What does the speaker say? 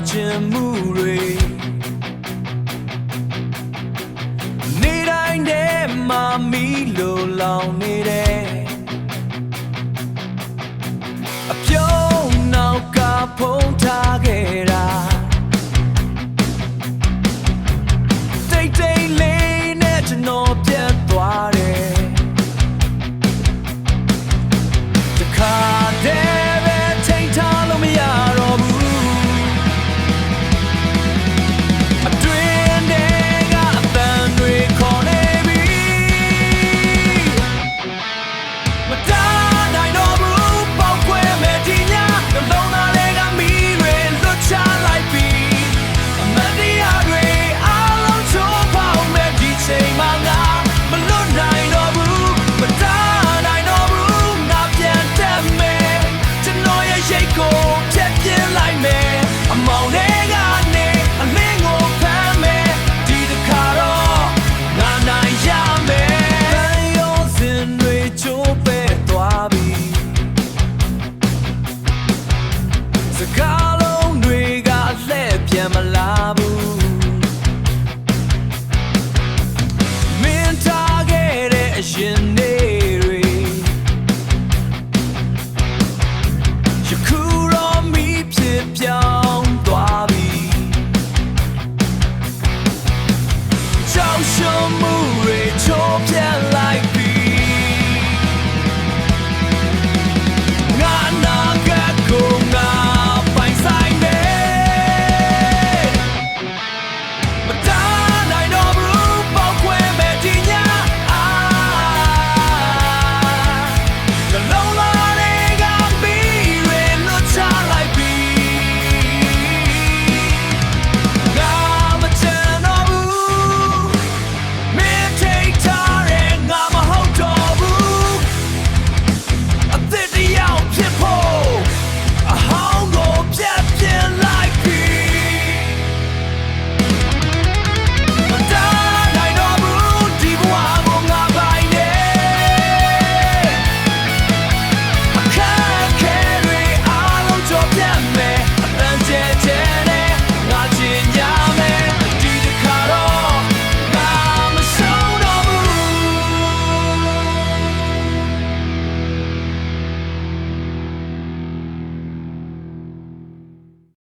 ခြင်းမှုတွေနေတိုင်းထဲမှာမီးလိုလောင်နေတယ်အပြုံးနောက်ကဖုံးထားခဲ့တာတိတ်တိတ်လေးနဲ့ကျွန်တော်ပြတ်သွားတယ်တခါတည်းပဲချိန်ထားလို့မရတော့ဘူးအတွင်းထဲကအသံတွေခေါ်နေပြီမတားနိုင်တော့ဘူးပေါက်ခွဲမဲ့ဒီညနှလုံးသားလေးကမီးတွေလွတ်ချလိုက်ပြီအမတ်တရားတွေအားလုံးချိုးဖောက်မဲ့ဒီချိန်မှာငါမလွတ်နိုင်တော့ဘူးမတားနိုင်တော့ဘူးငါပြန်တက်မယ်ကျွန်တော်ရဲ့ရိတ်ကိုဖြတ်ပြစ်လိုက်မယ်အမောင်တွေကနေအလင်းကိုဖမ်းမယ်ဒီတစ်ခါတော့ငါနိုင်ရမယ်ရောစင်တွေချိုးပဲသွားပြီစကား